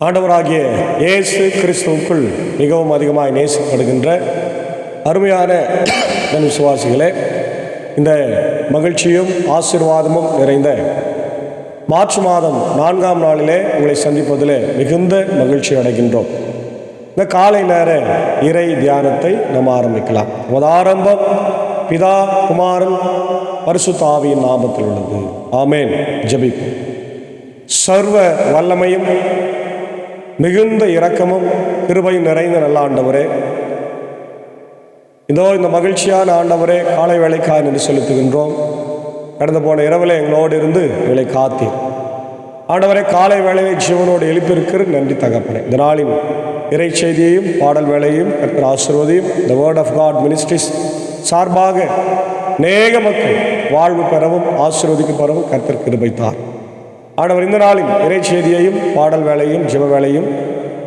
ஆண்டவராகிய இயேசு கிறிஸ்துவுக்குள் மிகவும் அதிகமாக நேசிக்கப்படுகின்ற அருமையான விசுவாசிகளே, இந்த மகிழ்ச்சியும் ஆசீர்வாதமும் நிறைந்த மார்ச் மாதம் 4ஆம் நாளிலே உங்களை சந்திப்பதில் மிகுந்த மகிழ்ச்சி அடைகின்றோம். இந்த காலை நேர இறை தியானத்தை நாம் ஆரம்பிக்கலாம். நமது ஆரம்பம் பிதா, குமாரன், பரிசுத்த ஆவியின் நாமத்தில் உள்ளது. ஆமேன். ஜெபிப்போம். சர்வ வல்லமையும் மிகுந்த இரக்கமும் கிருபையும் நிறைந்த நல்ல ஆண்டவரே, இதோ இந்த மகிழ்ச்சியான ஆண்டவரே, காலை வேளைக்காய் என்று செலுத்துகின்றோம். கடந்து போன இரவில் எங்களோடு இருந்து எங்களை காத்தீர் ஆண்டவரே. காலை வேளையை ஜீவனோடு எழுப்பியிருக்கிற நன்றி தகப்பனே. இந்த நாளின் இறை செய்தியையும் பாடல் வேளையையும் கர்த்தர் ஆசீர்வதியும். இந்த வேர்ட் ஆஃப் காட் மினிஸ்ட்ரிஸ் சார்பாக அநேக மக்கள் வாழ்வு பெறவும் ஆசீர்வதிக்கப்பெறவும் கர்த்தர் கிருபைத்தார். ஆண்டவர் இந்த நாளின் இறை செய்தியையும் பாடல் வேலையும் ஜெப வேலையும்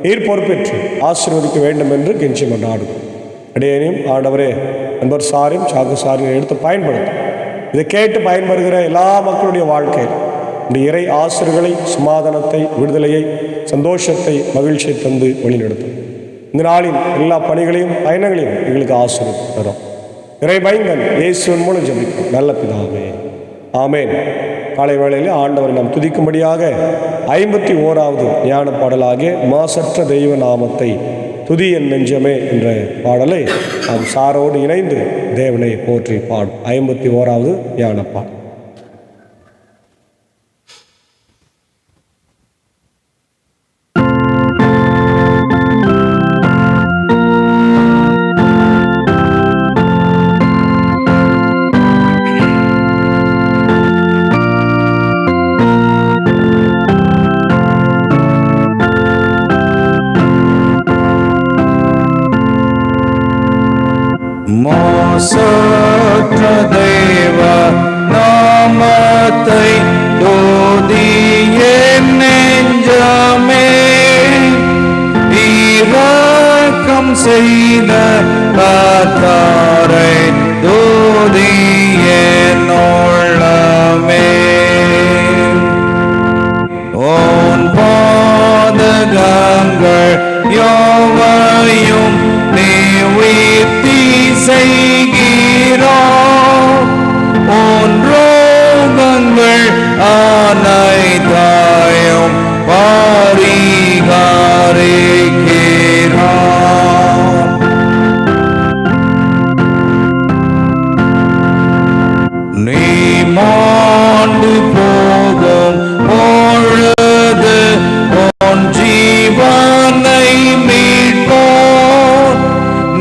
நீர் பொறுப்பேற்று ஆசீர்வதிக்க வேண்டும் என்று கெஞ்சி கொண்டாடுவோம். அடியேனையும் ஆண்டவரே, அன்பர் சாரையும் சாகு சாரையும் எடுத்து பயன்படுத்தும். இதை கேட்டு பயன்பெறுகிற எல்லா மக்களுடைய வாழ்க்கையில் இந்த இறை ஆசிர்களை, சமாதானத்தை, விடுதலையை, சந்தோஷத்தை, மகிழ்ச்சியை தந்து வழிநடத்தும். இந்த நாளின் எல்லா பணிகளையும் பயணங்களையும் எங்களுக்கு ஆசீர்வதித்து தரும். இறை பயங்கன் இயேசுவின் மூலம் ஜெபிக்கும் நல்ல பிதாவே, ஆமேன். காலை வேளையில் ஆண்டவரை நாம் துதிக்கும்படியாக 51வது ஞான பாடலாகிய மாசற்ற தெய்வ நாமத்தை துதி என் நெஞ்சமே என்ற பாடலை நாம் சாரோடு இணைந்து தேவனை போற்றி பாடும் 51வது ஞான பாடல். மாசற்ற தெய்வ நாமத்தை துதி என் நெஞ்சமே, இரக்கம் செய்த கர்த்தரை துதி என் உள்ளமே. உன் பாதகங்கள் யாவையும் நிவர்த்தி செய்கிறார், உன் ரோகங்கள் அனைத்தையும் பரிகாரிக்கிறார். நீ மாண்டு போகும் பொழுது உன் ஜீவனை மீட்போர்,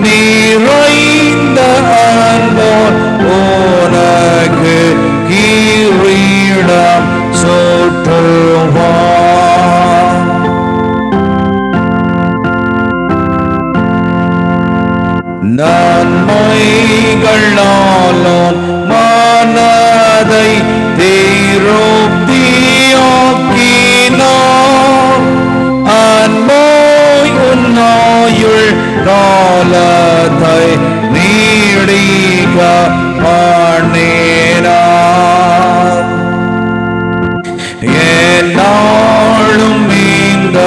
நிறைந்த அன்போர் உனக்கு கிரீடம் சூட்டுவார். நன்மைகளாலும் மனதை திருப்தியாக்கினார், அன்போய் உன்னாயுள் காலத்தை நீடிக்க பண்ணினார். என்னாலும் இந்த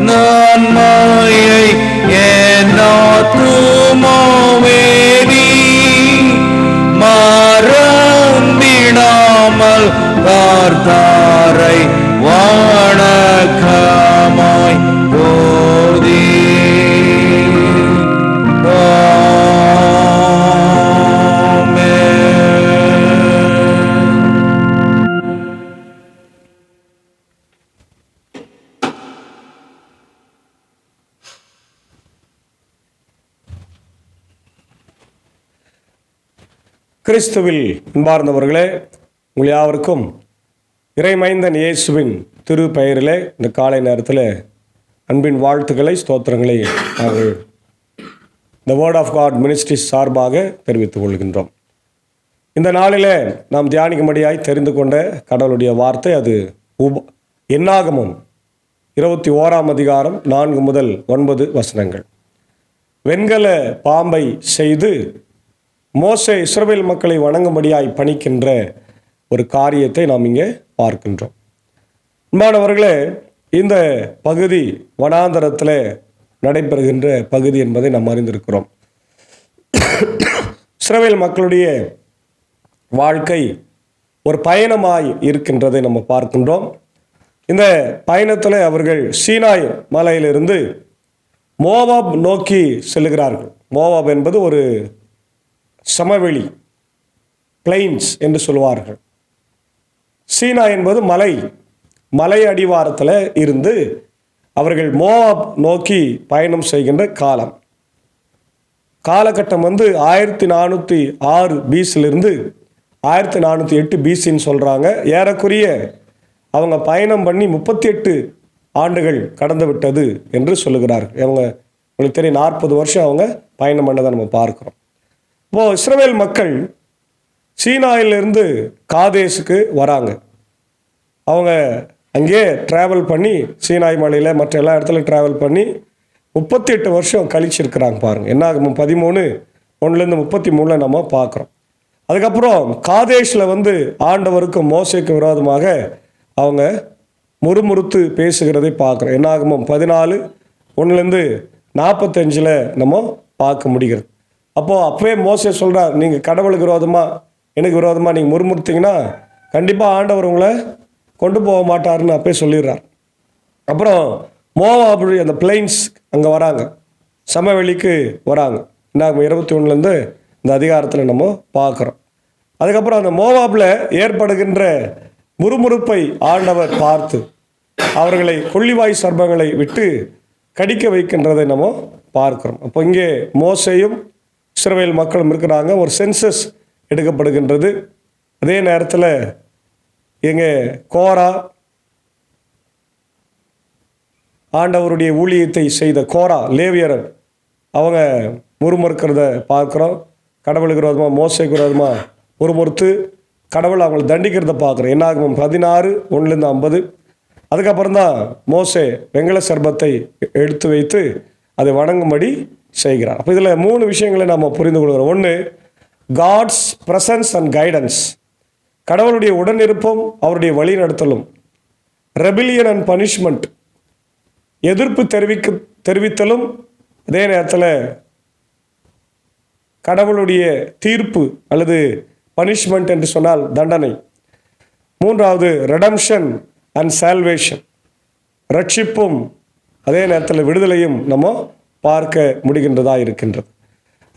நன்மையை என் ஆத்துமாவே நீ மறந்திடாமல் கர்த்தரை வணக்கமாய் போதி. கிறிஸ்துவில் அன்பார்ந்தவர்களே, உங்கள் யாவருக்கும் இறைமைந்தன் இயேசுவின் திரு பெயரிலே இந்த காலை நேரத்தில் அன்பின் வாழ்த்துக்களை, ஸ்தோத்திரங்களை நாங்கள் இந்த வேர்ட் ஆஃப் காட் மினிஸ்ட்ரிஸ் சார்பாக தெரிவித்துக் கொள்கின்றோம். இந்த நாளிலே நாம் தியானிக்கும்படியாய் தெரிந்து கொண்ட கடவுளுடைய வார்த்தை அது என்னாகமம் 21ஆம் அதிகாரம் 4 முதல் 9 வசனங்கள். வெண்கல பாம்பை செய்து மோசே இஸ்ரவேல் மக்களை வணங்கும்படியாய் பணிக்கின்ற ஒரு காரியத்தை நாம் இங்கே பார்க்கின்றோம். அன்பானவர்களே, இந்த பகுதி வனாந்தரத்தில் நடைபெறுகின்ற பகுதி என்பதை நாம் அறிந்திருக்கிறோம். இஸ்ரவேல் மக்களுடைய வாழ்க்கை ஒரு பயணமாய் இருக்கின்றதை நம்ம பார்க்கின்றோம். இந்த பயணத்தில் அவர்கள் சீனாய் மலையிலிருந்து மோவாப் நோக்கி செல்லுகிறார்கள். மோவாப் என்பது ஒரு சமவெளி, பிளைன்ஸ் என்று சொல்வார்கள். சீனா என்பது மலை அடிவாரத்தில் இருந்து அவர்கள் மோவாப் நோக்கி பயணம் செய்கின்ற காலகட்டம் 1406 BCயிலிருந்து 1408 BCன்னு சொல்கிறாங்க. ஏறக்குறைய அவங்க பயணம் பண்ணி 38 ஆண்டுகள் கடந்து விட்டது என்று சொல்லுகிறார்கள். உங்களுக்கு தெரியும், 40 வருஷம் அவங்க பயணம் பண்ணதை நம்ம பார்க்குறோம். இப்போது இஸ்ரவேல் மக்கள் சீனாயிலிருந்து காதேஸுக்கு வராங்க. அவங்க அங்கே ட்ராவல் பண்ணி சீனாய் மலையில் மற்ற எல்லா இடத்துலையும் ட்ராவல் பண்ணி 38 வருஷம் கழிச்சிருக்கிறாங்க. பாருங்கள், என்ன 13:1-33 நம்ம பார்க்குறோம். அதுக்கப்புறம் காதேஷில் ஆண்டவருக்கும் மோசேக்கு விரோதமாக அவங்க முறுமுறுத்து பேசுகிறதை பார்க்குறோம். என்னாகமம் 14:1-45 நம்ம பார்க்க முடிகிறது. அப்போவே மோசே சொல்கிறார், நீங்கள் கடவுளுக்கு விரோதமாக எனக்கு விரோதமாக நீங்கள் முறுமுறுத்தீங்கன்னா கண்டிப்பாக ஆண்டவர் உங்களை கொண்டு போக மாட்டாருன்னு அப்பவே சொல்லிடுறார். அப்புறம் மோவாப் அந்த பிளைன்ஸ் அங்கே வராங்க, சமவெளிக்கு வராங்க. என்னாகும் 21 இந்த அதிகாரத்தில் நம்ம பார்க்குறோம். அதுக்கப்புறம் அந்த மோவாபில் ஏற்படுகின்ற முறுமுறுப்பை ஆண்டவர் பார்த்து அவர்களை கொள்ளிவாய் சர்ப்பங்களை விட்டு கடிக்க வைக்கின்றதை நம்ம பார்க்குறோம். அப்போ இங்கே மோசேயும் இஸ்ரவேல் மக்களும் இருக்கிறாங்க. ஒரு சென்சஸ் எடுக்கப்படுகின்றது. அதே நேரத்தில் எங்கே கோரா, ஆண்டவருடைய ஊழியத்தை செய்த கோரா லேவியர், அவங்க முறுமுறுக்கிறத பார்க்குறோம். கடவுளுக்கு விரோதமாக மோசேக்கு விரோதமாக முறுமுறுத்து கடவுள் அவங்களை தண்டிக்கிறத பார்க்குறோம். என்னாகும் 16:1-50. அதுக்கப்புறம் தான் மோசே வெங்கல சர்பத்தை எடுத்து வைத்து அதை வணங்கும்படி செய்கிறார். அப்போ இதில் 3 விஷயங்களை நம்ம புரிந்து கொள்கிறோம். ஒன்று, காட்ஸ் ப்ரெசன்ஸ் அண்ட் கைடன்ஸ், கடவுளுடைய உடனிருப்பும் அவருடைய வழி நடத்தலும். ரெபிலியன் அண்ட் பனிஷ்மெண்ட், எதிர்ப்பு தெரிவித்தலும் அதே நேரத்தில் கடவுளுடைய தீர்ப்பு அல்லது பனிஷ்மெண்ட் என்று சொன்னால் தண்டனை. 3வது, ரெடம்ஷன் அண்ட் சால்வேஷன், ரட்சிப்பும் அதே நேரத்தில் விடுதலையும் நம்ம பார்க்க முடிகின்றதா இருக்கின்றது.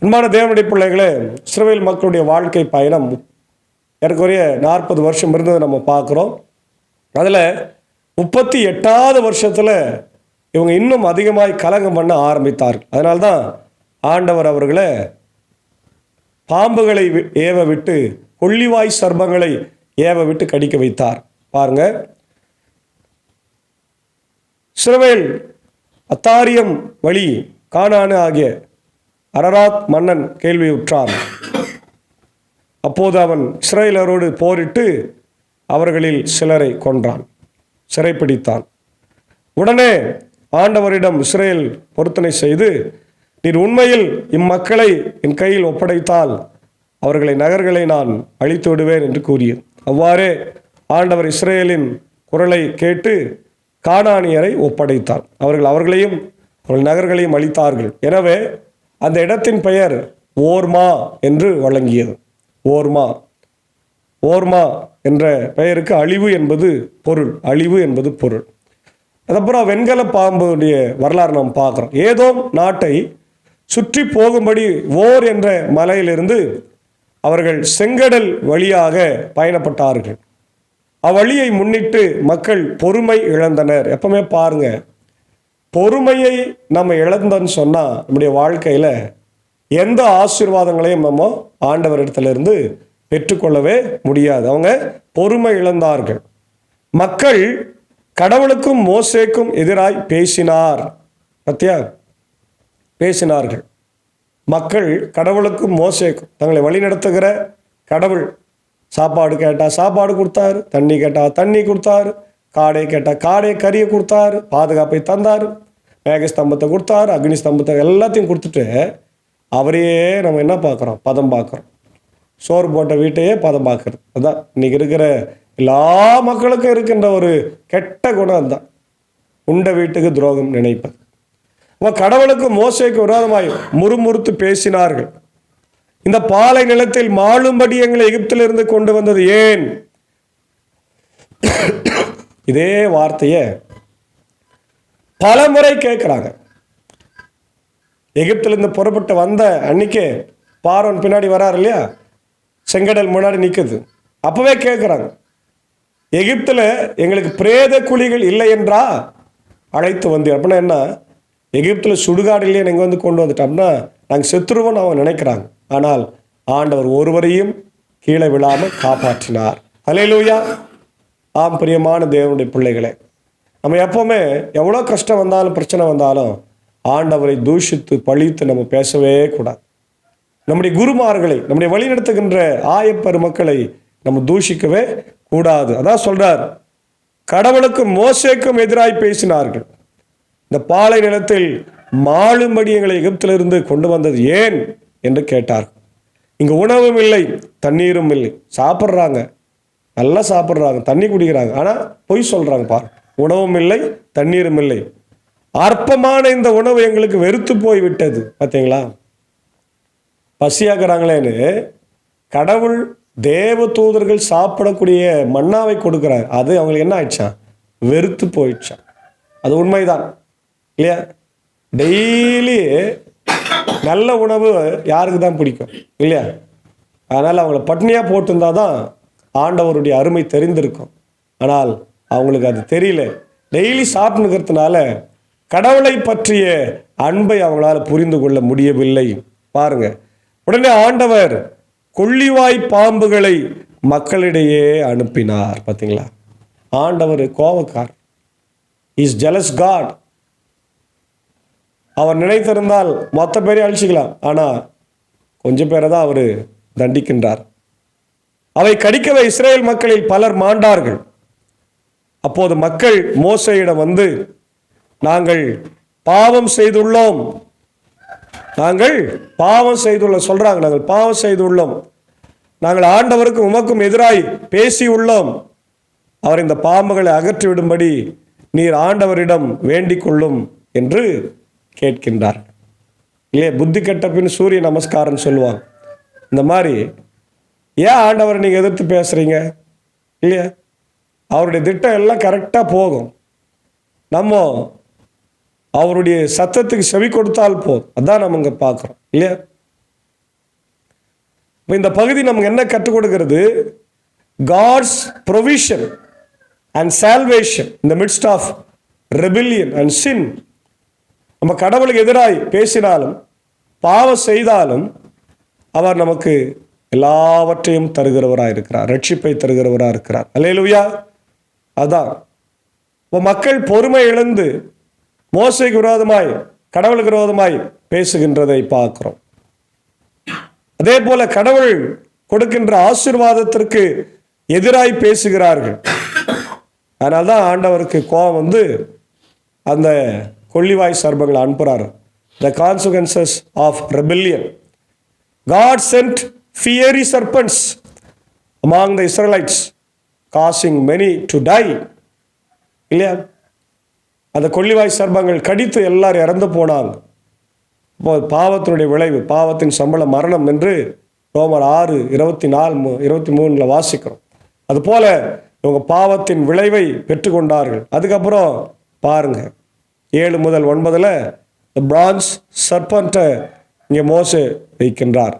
அன்பான தேவனுடைய பிள்ளைகளே, இஸ்ரவேல் மக்களுடைய வாழ்க்கை பயணம் ஏறக்குறைய 40 வருஷம் இருந்ததை நம்ம பார்க்குறோம். அதில் 38வது வருஷத்தில் இவங்க இன்னும் அதிகமாய் கலங்கம் பண்ண ஆரம்பித்தார்கள். அதனால்தான் ஆண்டவர் அவர்களை பாம்புகளை ஏவ விட்டு, கொள்ளிவாய் சர்ப்பங்களை ஏவ விட்டு கடிக்க வைத்தார். பாருங்க, இஸ்ரவேல் அத்தாரியம் வழி கானானு ஆகிய அரராத் மன்னன் கேள்வியுற்றான். அப்போது அவன் இஸ்ரவேலரோடு போரிட்டு அவர்களில் சிலரை கொன்றான், சிறைப்பிடித்தான். உடனே ஆண்டவரிடம் இஸ்ரவேல் பொருத்தனை செய்து, நீர் உண்மையில் இம்மக்களை என் கையில் ஒப்படைத்தால் நகர்களை நான் அழித்து விடுவேன் என்று கூறியது. அவ்வாறே ஆண்டவர் இஸ்ரவேலின் குரலை கேட்டு கானானியரை ஒப்படைத்தார். அவர்களையும் அவர்கள் நகர்களையும் அழித்தார்கள். எனவே அந்த இடத்தின் பெயர் ஓர்மா என்று வழங்கியது. ஓர்மா என்ற பெயருக்கு அழிவு என்பது பொருள். அதுக்கப்புறம் வெண்கல பாம்புடைய வரலாறு நாம் பார்க்குறோம். ஏதோம் நாட்டை சுற்றி போகும்படி ஓர் என்ற மலையிலிருந்து அவர்கள் செங்கடல் வழியாக பயணப்பட்டார்கள். அவ்வழியை முன்னிட்டு மக்கள் பொறுமை இழந்தனர். எப்பவுமே பாருங்க, பொறுமையை நம்ம இழந்தோன்னு சொன்னால் நம்முடைய வாழ்க்கையில் எந்த ஆசீர்வாதங்களையும் நம்ம ஆண்டவரிடத்திலிருந்து பெற்றுக்கொள்ளவே முடியாது. அவங்க பொறுமை இழந்தார்கள். மக்கள் கடவுளுக்கும் மோசேக்கும் எதிராய் பேசினார்கள். மக்கள் கடவுளுக்கும் மோசேக்கும், தங்களை வழிநடத்துகிற கடவுள் சாப்பாடு கேட்டால் சாப்பாடு கொடுத்தாரு, தண்ணி கேட்டால் தண்ணி கொடுத்தாரு, காடை கேட்டால் காடை கறியை கொடுத்தாரு, பாதுகாப்பை தந்தார், மேகஸ்தம்பத்தை கொடுத்தாரு, அக்னி ஸ்தம்பத்தை எல்லாத்தையும் கொடுத்துட்டு அவரையே நம்ம என்ன பார்க்குறோம்? பதம் பார்க்குறோம். சோறு போட்ட வீட்டையே பதம் பார்க்குறது. அதுதான் இன்னைக்கு இருக்கிற எல்லா மக்களுக்கும் இருக்கின்ற ஒரு கெட்ட குணம். அதுதான் உண்ட வீட்டுக்கு துரோகம் நினைப்பது. கடவுளுக்கு மோசேக்கு விரோதமாய் முறுமுறுத்து பேசினார்கள். இந்த பாலை நிலத்தில் மாளும்படி எங்களை எகிப்திலிருந்து கொண்டு வந்தது ஏன்? இதே வார்த்தையை பல முறை கேட்கிறாங்க. எகிப்திலிருந்து புறப்பட்டு வந்த அன்னைக்கு பார்வோன் பின்னாடி வராரு இல்லையா, செங்கடல் முன்னாடி நிற்குது. அப்பவே கேட்குறாங்க, எகிப்தில் எங்களுக்கு பிரேத குழிகள் இல்லை என்றா அழைத்து வந்து. அப்படின்னா என்ன, எகிப்தில் சுடுகாடு இல்லையே எங்கே வந்து கொண்டு வந்துட்டோம்னா நாங்கள் செத்துருவோம்னு அவங்க நினைக்கிறாங்க. ஆனால் ஆண்டவர் ஒருவரையும் கீழே விழாமல் காப்பாற்றினார். அல்லேலூயா. ஆம் பிரியமான தேவனுடைய பிள்ளைகளே, நம்ம எப்போவுமே எவ்வளோ கஷ்டம் வந்தாலும் பிரச்சனை வந்தாலும் ஆண்டவரை தூஷித்து பழித்து நம்ம பேசவே கூடாது. நம்முடைய குருமார்களை, நம்முடைய வழிநடத்துகின்ற ஆயப்பெருமக்களை நம்ம தூஷிக்கவே கூடாது. அதான் சொல்றார், கடவுளுக்கும் மோசேக்கும் எதிராய் பேசினார்கள். இந்த பாலை நிலத்தில் மாளும்படி எங்களை எகிப்திலிருந்து கொண்டு வந்தது ஏன் என்று கேட்டார்கள். இங்க உணவும் இல்லை, தண்ணீரும் இல்லை. சாப்பிட்றாங்க, நல்லா சாப்பிட்றாங்க, தண்ணி குடிக்கிறாங்க, ஆனால் பொய் சொல்றாங்க. பாரு, உணவும் இல்லை, தண்ணீரும் இல்லை. அற்பமான இந்த உணவு எங்களுக்கு வெறுத்து போய் விட்டது. பார்த்தீங்களா, பசியாக்குறாங்களேன்னு கடவுள் தேவ தூதர்கள் சாப்பிடக்கூடிய மன்னாவை கொடுக்குறாங்க. அது அவங்களுக்கு என்ன ஆயிடுச்சான், வெறுத்து போயிடுச்சான். அது உண்மைதான் இல்லையா? டெய்லி நல்ல உணவு யாருக்கு தான் பிடிக்கும் இல்லையா? அதனால் அவங்கள பட்னியாக போட்டிருந்தா தான் ஆண்டவருடைய அருமை தெரிந்திருக்கும். ஆனால் அவங்களுக்கு அது தெரியல. டெய்லி சாப்பிட்டுக்கிறதுனால கடவுளை பற்றிய அன்பை அவங்களால புரிந்து கொள்ள முடியவில்லை. பாருங்க, உடனே ஆண்டவர் கொள்ளிவாய் பாம்புகளை மக்களிடையே அனுப்பினார். பார்த்தீங்களா, ஆண்டவர் கோபக்கார், இஸ் ஜெலஸ் காட். அவர் நினைத்திருந்தால் மொத்த பேரை அழிச்சிக்கலாம், ஆனால் கொஞ்சம் பேரை தான் அவர் தண்டிக்கின்றார். அவை கடிக்கவே இஸ்ரேல் மக்களில் பலர் மாண்டார்கள். அப்போது மக்கள் மோசேயிடம் வந்து, நாங்கள் பாவம் செய்துள்ளோம், நாங்கள் பாவம் செய்துள்ளோம் சொல்றாங்க. நாங்கள் பாவம் செய்துள்ளோம், நாங்கள் ஆண்டவருக்கும் உமக்கும் எதிராய் பேசி உள்ளோம். அவர் இந்த பாம்புகளை அகற்றிவிடும்படி நீர் ஆண்டவரிடம் வேண்டிக் கொள்ளும் என்று கேட்கின்றார். இல்லையே, புத்தி கெட்ட பின் சூரிய நமஸ்காரம் சொல்லுவாங்க. இந்த மாதிரி ஏன் ஆண்டவரை நீங்கள் எதிர்த்து பேசுறீங்க இல்லையா? அவருடைய திட்டம் எல்லாம் கரெக்டாக போகும். நம்ம அவருடைய சத்தத்துக்கு செவி கொடுத்தால் போதும். அதான் நம்ம இங்கே பார்க்குறோம் இல்லையா? இப்போ இந்த பகுதி நமக்கு என்ன கற்றுக் கொடுக்கிறது? God's provision and salvation in the midst of rebellion and sin. நம்ம கடவுளுக்கு எதிராய் பேசினாலும் பாவம் செய்தாலும் அவர் நமக்கு எல்லாவற்றையும் தருகிறவராக இருக்கிறார், ரட்சிப்பை தருகிறவராக இருக்கிறார். அல்லேலூயா. அதான் இப்போ மக்கள் பொறுமை இழந்து மோசேக்கு விரோதமாய் கடவுளுக்கு விரோதமாய் பேசுகின்றதை பார்க்கிறோம். அதே போல கடவுள் கொடுக்கின்ற ஆசீர்வாதத்திற்கு எதிராய் பேசுகிறார்கள். அதனால்தான் ஆண்டவருக்கு கோபம் வந்து அந்த கொள்ளிவாய் சர்ப்பங்களை அனுப்புறாரு. The consequences of rebellion. God sent fiery serpents among the Israelites, causing many to die. இல்லையா? அந்த கொள்ளிவாய் சர்ப்பங்கள் கடித்து எல்லாரும் இறந்து போனாங்க. இப்போ பாவத்தினுடைய விளைவு, பாவத்தின் சம்பளம் மரணம் என்று ரோமர் 6:24-23 வாசிக்கிறோம். அதுபோல இவங்க பாவத்தின் விளைவை பெற்றுக்கொண்டார்கள். அதுக்கப்புறம் பாருங்க 7 முதல் 9 பிரான்ஸ் சர்பன்ட்டை இங்கே மோசே வைக்கின்றார்.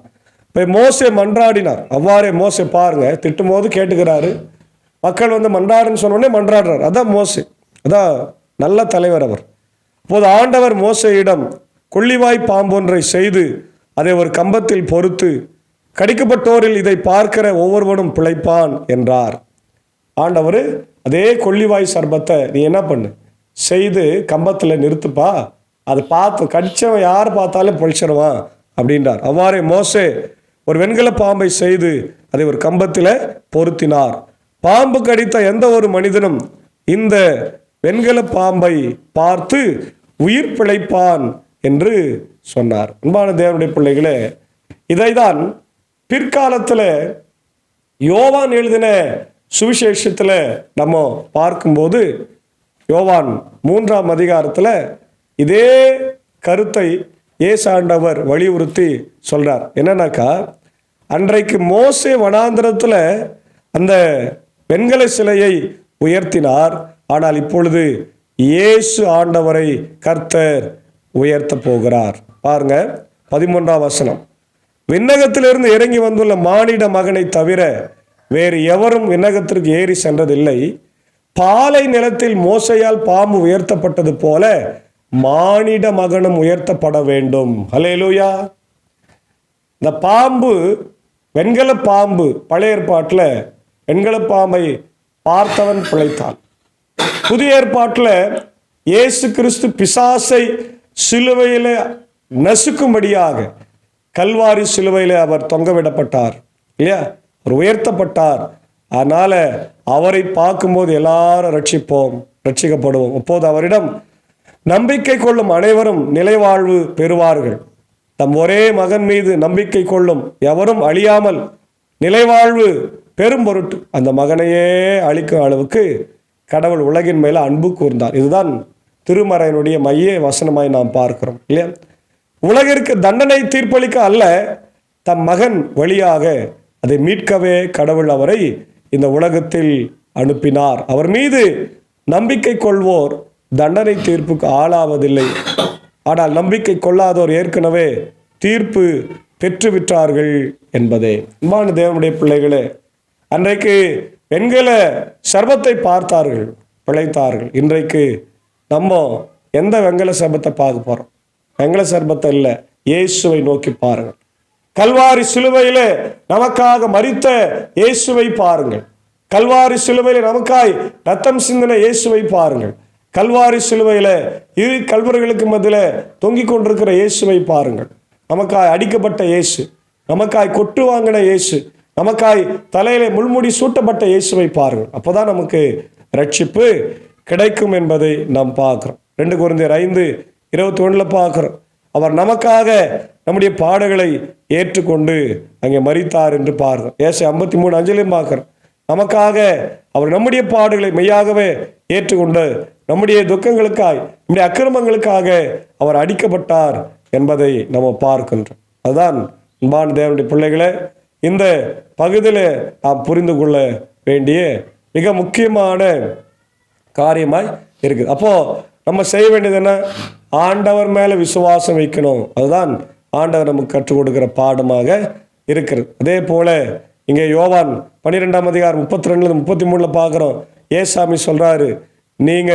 இப்போ மோசே மன்றாடினார். அவ்வாறே மோசே பாருங்க, திட்டும் போது கேட்டுக்கிறாரு. மக்கள் வந்து மன்றாடுன்னு சொன்னோடனே மன்றாடுறார். அதான் மோசே, அதான் நல்ல தலைவர் அவர். அப்போது ஆண்டவர் மோசேயிடம் கொள்ளிவாய் பாம்பொன்றை செய்து அதை ஒரு கம்பத்தில் பொறுத்து கடிக்கப்பட்டோரில் இதை பார்க்கிற ஒவ்வொருவனும் பிழைப்பான் என்றார். ஆண்டவர் அதே கொள்ளிவாய் சர்பத்தை நீ என்ன பண்ணு, செய்து கம்பத்தில் நிறுத்துப்பா, அதை பார்த்து கடிச்சவன் யார் பார்த்தாலும் பொழிச்சிருவான் அப்படின்றார். அவ்வாறே மோசே ஒரு வெண்கல பாம்பை செய்து அதை ஒரு கம்பத்தில் பொருத்தினார். பாம்பு கடித்த எந்த ஒரு மனிதனும் இந்த வெண்கல பாம்பை பார்த்து உயிர் பிழைப்பான் என்று சொன்னார். அன்பான தேவனுடைய பிள்ளைகளே, இதைதான் பிற்காலத்தில் யோவான் எழுதின சுவிசேஷத்தில் நம்ம பார்க்கும்போது யோவான் 3ஆம் அதிகாரத்தில் இதே கருத்தை இயேசு ஆண்டவர் வலியுறுத்தி சொல்றார். என்னன்னாக்கா, அன்றைக்கு மோசே வனாந்திரத்தில் அந்த வெண்கல சிலையை உயர்த்தினார். ஆனால் இப்பொழுது இயேசு ஆண்டவரை கர்த்தர் உயர்த்த போகிறார். பாருங்க 13ஆம் வசனம். விண்ணகத்திலிருந்து இறங்கி வந்துள்ள மானிட மகனை தவிர வேறு எவரும் விண்ணகத்திற்கு ஏறி சென்றதில்லை. பாலை நிலத்தில் மோசையால் பாம்பு உயர்த்தப்பட்டது போல மானிட மகனும் உயர்த்தப்பட வேண்டும். ஹல்லேலூயா. இந்த பாம்பு, வெண்கல பாம்பு, பழைய ஏற்பாட்டில் வெண்கல பாம்பை பார்த்தவன் பிழைத்தான். புதிய ஏற்பாட்டில் இயேசு கிறிஸ்து பிசாசை சிலுவையில் நசுக்கும்படியாக கல்வாரி சிலுவையில் அவர் தொங்கவிடப்பட்டார் இல்லையா, அவர் உயர்த்தப்பட்டார். அதனால அவரை பார்க்கும்போது எல்லாரும் ரட்சிக்கப்படுவோம். அப்போது அவரிடம் நம்பிக்கை கொள்ளும் அனைவரும் நிலைவாழ்வு பெறுவார்கள். தம் ஒரே மகன் மீது நம்பிக்கை கொள்ளும் எவரும் அழியாமல் நிலைவாழ்வு பெரும் பொருட்டு அந்த மகனையே அழிக்கும் அளவுக்கு கடவுள் உலகின் மேல அன்பு கூர்ந்தார். இதுதான் திருமறையினுடைய மைய வசனமாய் நாம் பார்க்கிறோம் இல்லையா. உலகிற்கு தண்டனை தீர்ப்பளிக்க அல்ல, தம் மகன் வழியாக அதை மீட்கவே கடவுள் அவரை இந்த உலகத்தில் அனுப்பினார். அவர் மீது நம்பிக்கை கொள்வோர் தண்டனை தீர்ப்புக்கு ஆளாவதில்லை. ஆனால் நம்பிக்கை கொள்ளாதோர் ஏற்கனவே தீர்ப்பு பெற்றுவிட்டார்கள் என்பதே. அன்பான தேவனுடைய பிள்ளைகளே, அன்றைக்கு வெண்கல சர்பத்தை பார்த்தார்கள், பிழைத்தார்கள். இன்றைக்கு நம்ம எந்த வெண்கல சர்பத்தை பார்க்க போறோம்? வெண்கல சர்பத்தை இல்லை, இயேசுவை நோக்கி பாருங்கள். கல்வாரி சிலுவையில நமக்காக மரித்த இயேசுவை பாருங்கள். கல்வாரி சிலுவையில நமக்காய் ரத்தம் சிந்தின இயேசுவை பாருங்கள். கல்வாரி சிலுவையில இரு கல்வர்களுக்கு மத்தியில தொங்கிக் கொண்டிருக்கிற இயேசுவை பாருங்கள். நமக்காய் அடிக்கப்பட்ட இயேசு, நமக்காய் கொட்டு வாங்கின இயேசு, நமக்காய் தலையில முள்முடி சூட்டப்பட்ட இயேசுவை பாருங்கள். அப்போதான் நமக்கு ரட்சிப்பு கிடைக்கும் என்பதை நாம் பார்க்கிறோம். 2 கொரிந்தியர் 5:21 பார்க்கிறோம். அவர் நமக்காக நம்முடைய பாடுகளை ஏற்றுக்கொண்டு அங்கே மரித்தார் என்று பார்க்கிறோம். ஏசாயா 53:5 பார்க்கிறோம். நமக்காக அவர் நம்முடைய பாடுகளை மெய்யாகவே ஏற்றுக்கொண்டு நம்முடைய துக்கங்களுக்காய், நம்முடைய அக்கிரமங்களுக்காக அவர் அடிக்கப்பட்டார் என்பதை நம்ம பார்க்கின்றோம். அதுதான் அன்பான தேவனுடைய பிள்ளைகளே, இந்த பகுதியில் நாம் புரிந்து கொள்ள வேண்டிய மிக முக்கியமான காரியமாய் இருக்குது. அப்போ நம்ம செய்ய வேண்டியது என்ன? ஆண்டவர் மேல விசுவாசம் வைக்கணும். அதுதான் ஆண்டவர் நமக்கு கற்றுக் கொடுக்கிற பாடமாக இருக்கிறது. அதே போல இங்கே யோவான் 12ஆம் அதிகாரம் 32-33 பார்க்கிறோம். ஏசாமி சொல்றாரு, நீங்க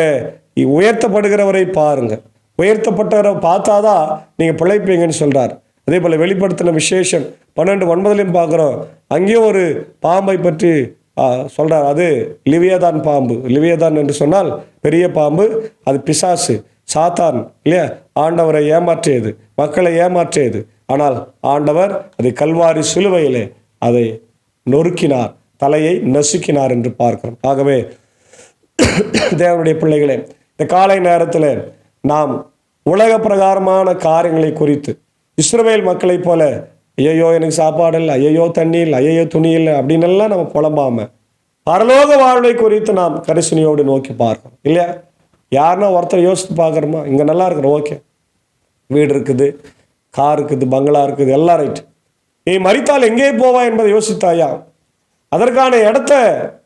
உயர்த்தப்படுகிறவரை பாருங்க, உயர்த்தப்பட்டவரை பார்த்தாதான் நீங்க பிழைப்பீங்கன்னு சொல்றாரு. அதே போல வெளிப்படுத்தின விசேஷம் 12:9 பார்க்கிறோம். அங்கேயும் ஒரு பாம்பை பற்றி சொல்றார். அது லிவியதான் பாம்பு. லிவியதான் என்று சொன்னால் பெரிய பாம்பு, அது பிசாசு, சாத்தான் இல்லையா, ஆண்டவரை ஏமாற்றியது, மக்களை ஏமாற்றியது. ஆனால் ஆண்டவர் அதை கல்வாரி சிலுவையிலே அதை நொறுக்கினார், தலையை நசுக்கினார் என்று பார்க்கிறோம். ஆகவே தேவனுடைய பிள்ளைகளே, இந்த காலை நேரத்தில் நாம் உலக பிரகாரமான காரியங்களை குறித்து இஸ்ரவேல் மக்களை போல ஐயோ எனக்கு சாப்பாடு இல்லை, ஐயோ தண்ணி இல்லை, ஐயோ துணி இல்லை அப்படின்னு எல்லாம் நம்ம புலம்பாம பரலோக வாழ்வை குறித்து நாம் கரிசனையோடு நோக்கி பார்க்கிறோம் இல்லையா. யாருன்னா ஒருத்தர் யோசித்து பார்க்குறோமா, இங்கே நல்லா இருக்கிறோம், ஓகே, வீடு இருக்குது, கார் இருக்குது, பங்களா இருக்குது, எல்லாம் ரைட்டு. நீ மரித்தால் எங்கே போவா என்பதை யோசித்தாயா? அதற்கான இடத்த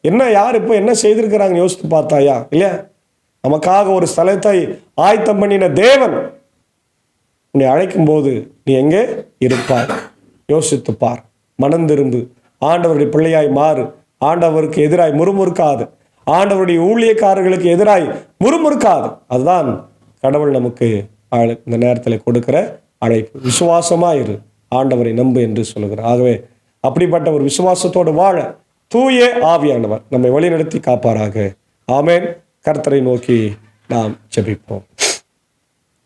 என்ன, யார் இப்போ என்ன செய்திருக்கிறாங்க யோசித்து பார்த்தாயா இல்லையா? நமக்காக ஒரு ஸ்தலத்தை ஆயத்தம் பண்ணின தேவன் உன்னை அழைக்கும் போது நீ எங்கே இருப்பாய்? யோசித்து பார், மனம் திரும்பு, ஆண்டவருடைய பிள்ளையாய் மாறு, ஆண்டவருக்கு எதிராய் முறுமுறுக்காது, ஆண்டவருடைய ஊழியக்காரர்களுக்கு எதிராய் முறுமுறுக்காது. அதுதான் கடவுள் நமக்கு இந்த நேரத்தில் கொடுக்கிற அழைப்பு. விசுவாசமாயிரு, ஆண்டவரை நம்பு என்று சொல்லுகிறார். ஆகவே அப்படிப்பட்ட ஒரு விசுவாசத்தோடு வாழ தூய ஆவியானவர் நம்மை வழிநடத்தி காப்பாராக. ஆமேன். கர்த்தரை நோக்கி நாம் ஜெபிப்போம்.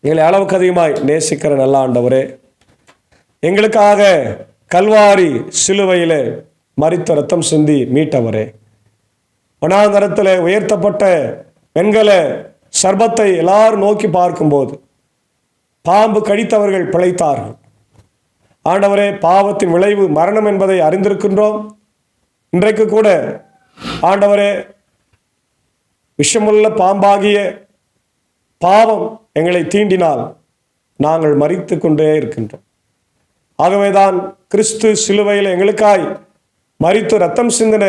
எங்களை அளவுக்கு அதிகமாய் நேசிக்கிற நல்ல ஆண்டவரே, எங்களுக்காக கல்வாரி சிலுவையிலே மரித்த ரத்தம் சிந்தி மீட்டவரே, வனாந்தரத்தில் உயர்த்தப்பட்ட வெண்கல சர்பத்தை எல்லாரும் நோக்கி பார்க்கும்போது பாம்பு கடித்தவர்கள் பிழைத்தார்கள். ஆண்டவரே, பாவத்தின் விளைவு மரணம் என்பதை அறிந்திருக்கின்றோம். இன்றைக்கு கூட ஆண்டவரே, விஷமுள்ள பாம்பாகிய பாவம் எங்களை தீண்டினால் நாங்கள் மரித்து கொண்டே இருக்கின்றோம். ஆகவேதான் கிறிஸ்து சிலுவையில் எங்களுக்காய் மரித்து ரத்தம் சிந்தின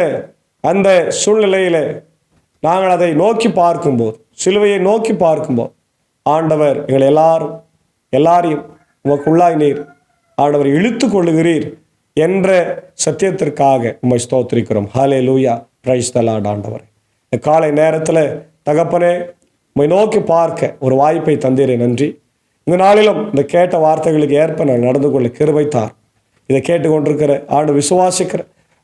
அந்த சூழ்நிலையில நாங்கள் அதை நோக்கி பார்க்கும்போது, சிலுவையை நோக்கி பார்க்கும்போது, ஆண்டவர் எங்களை எல்லாரையும் உமக்குள்ளாய் நீர் ஆண்டவர் இழுத்து கொள்ளுகிறீர் என்ற சத்தியத்திற்காக உம்மை ஸ்தோத்திரிக்கிறோம். ஹல்லேலூயா, பிரைஸ் தி லார்ட். ஆண்டவர் இந்த காலை நேரத்தில் தகப்பனே உம்மை நோக்கி பார்க்க ஒரு வாய்ப்பை தந்தீரே, நன்றி. இந்த நாளிலும் இந்த கேட்ட வார்த்தைகளுக்கு ஏற்ப நான் நடந்து கொள்ள கிருபை தார். இதை கேட்டுக்கொண்டிருக்கிற ஆண்டு விசுவாசிக்கிற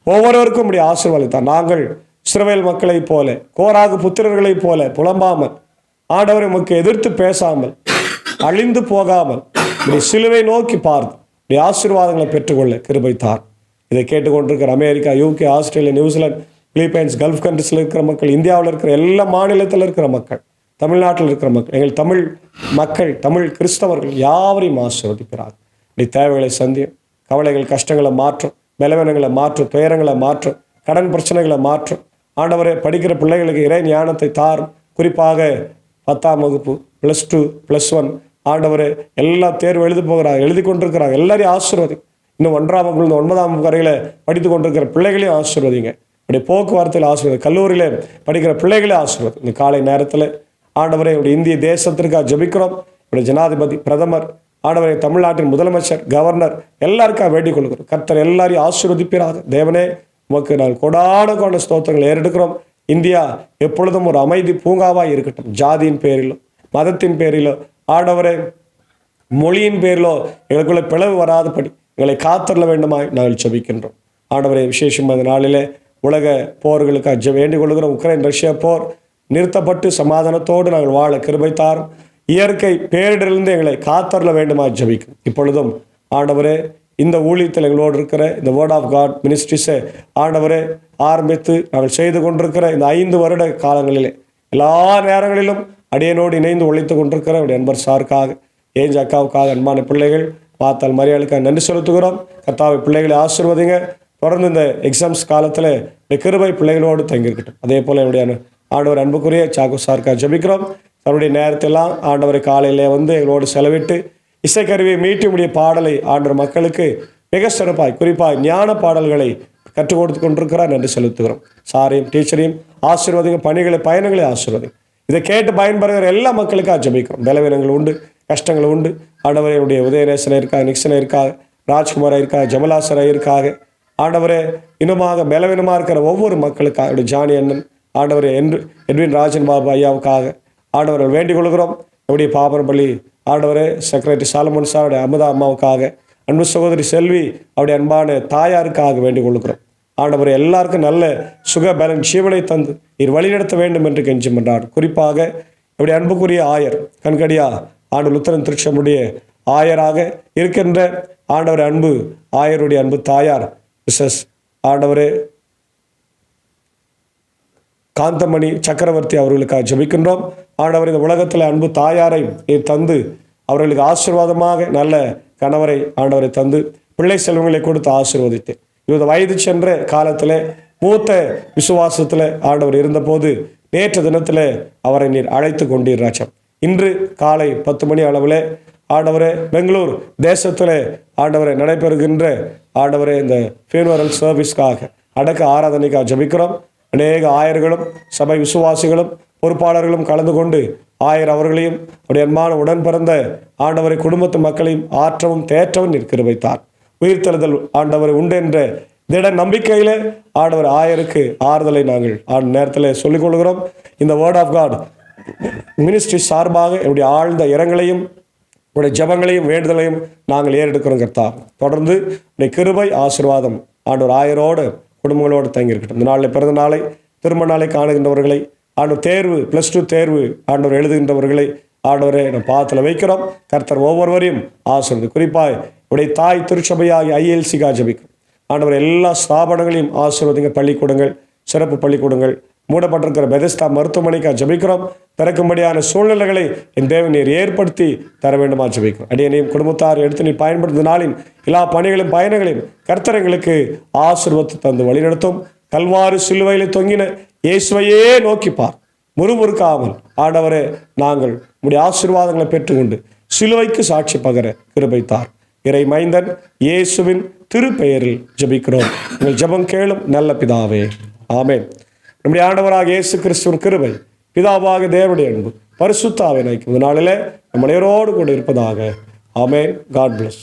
ஒவ்வொருவருக்கும் இப்படி ஆசீர்வதித்தார். நாங்கள் இஸ்ரவேல் மக்களைப் போல, கோராகு புத்திரர்களைப் போல புலம்பாமல், ஆண்டவரை உமக்கு எதிர்த்து பேசாமல், அழிந்து போகாமல் இப்படி சிலுவை நோக்கி பார்த்து இப்படி ஆசீர்வாதங்களை பெற்றுக்கொள்ள கிருபை தார். இதை கேட்டுக்கொண்டிருக்கிற America, UK, Australia, New Zealand, Philippines, Gulf கண்ட்ரீஸில் இருக்கிற மக்கள், இந்தியாவில் இருக்கிற எல்லா மாநிலத்தில் இருக்கிற மக்கள், தமிழ்நாட்டில் இருக்கிற மக்கள், எங்கள் தமிழ் மக்கள், தமிழ் கிறிஸ்தவர்கள் யாவரையும் ஆசீர்வதிக்கிறார். இப்படி தேவைகளை சந்தியும், கவலைகள் கஷ்டங்களை மாற்றும், பலவீனங்களை மாற்றும், துயரங்களை மாற்றும், கடன் பிரச்சனைகளை மாற்றும். ஆண்டவரே, படிக்கிற பிள்ளைகளுக்கு இறை ஞானத்தை தாரும். குறிப்பாக 10ஆம் வகுப்பு, +2, +1 ஆண்டவரே எல்லா தேர்வு எழுதி கொண்டிருக்கிறாங்க. எல்லாரையும் ஆசீர்வதி. இன்னும் 1ஆம் வகுப்பு 9ஆம் வகுப்பு வரையில் படித்து கொண்டிருக்கிற பிள்ளைகளையும் ஆசீர்வதிங்க. இப்படி போக்குவரத்தில் ஆசீர்வதி, கல்லூரியில் படிக்கிற பிள்ளைகளே ஆசீர்வதி. இந்த காலை நேரத்தில் ஆண்டவரை இப்படி இந்திய தேசத்திற்காக ஜெபிக்கிறோம். இப்படி ஜனாதிபதி, பிரதமர், ஆண்டவரை தமிழ்நாட்டின் முதலமைச்சர், கவர்னர் எல்லாருக்காக வேண்டிக் கொள்கிறோம். கர்த்தர் எல்லாரையும் ஆசீர்வதிப்பீராக. தேவனே, உமக்கு நாங்கள் கொடான ஸ்தோத்திரங்களை ஏறெடுக்கிறோம். இந்தியா எப்பொழுதும் ஒரு அமைதி பூங்காவாக இருக்கட்டும். ஜாதியின் பேரிலோ, மதத்தின் பேரிலோ, ஆண்டவரை மொழியின் பேரிலோ எங்களுக்குள்ள பிளவு வராதபடி எங்களை காத்தரல வேண்டுமாய் நாங்கள் ஜெபிக்கின்றோம். ஆண்டவரை விசேஷம் அந்த நாளிலே உலக போர்களுக்காக வேண்டிக் கொள்கிறோம். உக்ரைன் ரஷ்யா போர் நிறுத்தப்பட்டு சமாதானத்தோடு நாங்கள் வாழ கிருபை தாரும். இயற்கை பேரிடரிலிருந்து எங்களை காத்தரல வேண்டுமாய் ஜெபிக்கும். இப்பொழுதும் ஆண்டவரே, இந்த ஊழியத்தில் எங்களோடு இருக்கிற இந்த வேர்ட் ஆஃப் காட் மினிஸ்ட்ரிஸை ஆண்டவரே ஆரம்பித்து நாங்கள் செய்து கொண்டிருக்கிற இந்த 5 வருட காலங்களிலே எல்லா நேரங்களிலும் அடியனோடு இணைந்து உழைத்து கொண்டிருக்கிற அவருடைய அன்பர் சாருக்காக, ஏஞ்ச அக்காவுக்காக, அன்பான பிள்ளைகள் பார்த்தால் மரியாளுக்காக நன்றி செலுத்துகிறோம். கர்த்தாவை பிள்ளைகளை ஆசீர்வதிங்க. தொடர்ந்து இந்த எக்ஸாம்ஸ் காலத்தில் இந்த கிருபை பிள்ளைகளோடு தங்கியிருக்கட்டும். அதே போல் என்னுடைய ஆண்டவர் அன்புக்குரிய சாக்கு சாருக்காக ஜெபிக்கிறோம். தன்னுடைய நேரத்தெல்லாம் ஆண்டவரை காலையிலே வந்து எங்களோடு செலவிட்டு இசைக்கருவியை மீட்டுமுடிய பாடலை ஆண்டவர் மக்களுக்கு மிக சிறப்பாய், குறிப்பாக ஞான பாடல்களை கற்றுக் கொடுத்து கொண்டிருக்கிறார். நன்றி செலுத்துகிறோம். சாரையும் டீச்சரையும் ஆசீர்வதிங்க. பயணங்களை ஆசீர்வதிங்க. இதை கேட்டு பயன்பெறுகிற எல்லா மக்களுக்காக ஜெபிக்கிறோம். பலவீனங்கள் உண்டு, கஷ்டங்கள் உண்டு. ஆண்டவரையுடைய உதயநேசனை இருக்காக, நிக்சனை இருக்காக, ராஜ்குமாரை இருக்காக, ஜமலாசரை இருக்காக, ஆண்டவரே இன்னுமாக பலவீனமாக இருக்கிற ஒவ்வொரு மக்களுக்காக, அப்படி ஜானி அண்ணன், ஆண்டவரே எட்வின் ராஜன் பாபு ஐயாவுக்காக ஆண்டவரை வேண்டிக் கொள்கிறோம். எப்படி பாபரபள்ளி ஆண்டவரே செக்ரட்டரி சாலமோன் சார், அமுதா அம்மாவுக்காக, அன்பு சகோதரி செல்வி அவருடைய அன்பான தாயாருக்காக வேண்டிக் கொள்கிறோம். ஆண்டவரை எல்லாருக்கும் நல்ல சுக பலன் ஜீவனை தந்து நீர் வழிநடத்த வேண்டும் என்று கெஞ்சும் என்றார். குறிப்பாக இப்படி அன்புக்குரிய ஆயர் கண்கடியா ஆண்டு லுத்தரன் திருச்சமுடைய ஆயராக இருக்கின்ற ஆண்டவர் அன்பு ஆயருடைய அன்பு தாயார் மிஸ்ஸஸ் ஆண்டவரே காந்தமணி சக்கரவர்த்தி அவர்களுக்காக ஜெபிக்கின்றோம். ஆண்டவர் இந்த உலகத்தில் அன்பு தாயாரை நீர் தந்து அவர்களுக்கு ஆசீர்வாதமாக நல்ல கணவரை ஆண்டவரை தந்து பிள்ளை செல்வங்களை கொடுத்து ஆசீர்வதித்து 20 வயது சென்ற காலத்தில் மூத்த விசுவாசத்தில் ஆண்டவர் இருந்தபோது நேற்று தினத்தில் அவரை நீர் அழைத்து கொண்டீர் ராஜா. இன்று காலை 10 மணி அளவில் ஆண்டவரே பெங்களூர் தேசத்தில் ஆண்டவரை நடைபெறுகின்ற ஆண்டவரே இந்த ஃபியூனரல் சர்வீஸ்க்காக அடக்க ஆராதனைக்காக ஜெபிக்கிறோம். அநேக ஆயர்களும் சபை விசுவாசிகளும் பொறுப்பாளர்களும் கலந்து கொண்டு ஆயர் அவர்களையும் அவருடைய அன்பான உடன் பிறந்த ஆண்டவரை குடும்பத்து மக்களையும் ஆற்றவும் தேற்றவும் நிற்கிற வைத்தார். உயிர்த்தெழுதல் ஆண்டவரை உண்டு என்ற திட நம்பிக்கையில ஆண்டவர் ஆயருக்கு ஆறுதலை நாங்கள் நேரத்தில் சொல்லிக் கொள்கிறோம். இந்த வேர்ட் ஆஃப் காட் மினிஸ்ட்ரி சார்பாக என்னுடைய ஆழ்ந்த இரங்கலையும் உடைய ஜபங்களையும் வேண்டுதலையும் நாங்கள் ஏறெடுக்கிறோம். கர்த்தா தொடர்ந்து உடைய கிருபை ஆசீர்வாதம் ஆண்டவர் ஆயரோடு குடும்பங்களோடு தங்கியிருக்கட்டும். இந்த நாளில் பிறந்த நாளை திருமண நாளை காணுகின்றவர்களை ஆண்டவர் தேர்வு +2 தேர்வு ஆண்டவர் எழுதுகின்றவர்களை ஆண்டவரை நம்ம பாதத்தில் வைக்கிறோம். கர்த்தர் ஒவ்வொருவரையும் ஆசீர்வதி. குறிப்பாக உடைய தாய் திருச்சபையாகி ILCக்காக ஜெபிக்கிறோம். ஆண்டவர் எல்லா ஸ்தாபனங்களையும் ஆசீர்வதிங்க. பள்ளிக்கூடங்கள், சிறப்பு பள்ளிக்கூடங்கள், மூடப்பட்டிருக்கிற பெதஸ்தா மருத்துவமனைக்காக ஜெபிக்கிறோம். திறக்கும்படியான சூழ்நிலைகளை என் தேவன் நீர் ஏற்படுத்தி தர வேண்டுமா ஜெபிக்கிறோம். அடியனையும் குடும்பத்தார் எடுத்து நீர் பயன்படுத்த நாளின் எல்லா பணிகளையும் பயணங்களையும் கர்த்தர் எங்களுக்கு ஆசீர்வதித்து தந்து வழிநடத்தும். கல்வாரி சிலுவையில் தொங்கின இயேசுவையே நோக்கிப்பார். முறுமுறுக்காமல் ஆண்டவரே நாங்கள் உம்முடைய ஆசீர்வாதங்களை பெற்றுக்கொண்டு சிலுவைக்கு சாட்சி பகர கிருபை தார். இறை மைந்தன் இயேசுவின் திருப்பெயரில் ஜெபிக்கிறோம். உங்கள் ஜெபம் கேளும் நல்ல பிதாவே, ஆமென். நம்முடைய ஆண்டவராக இயேசு கிறிஸ்துவின் கிருபை, பிதாவாக தேவனுடைய அன்பு, பரிசுத்த ஆவியின் ஐக்கியம் இந்த நாளிலே நம் அனைவரோடு கூட இருப்பதாக. ஆமென். God plus.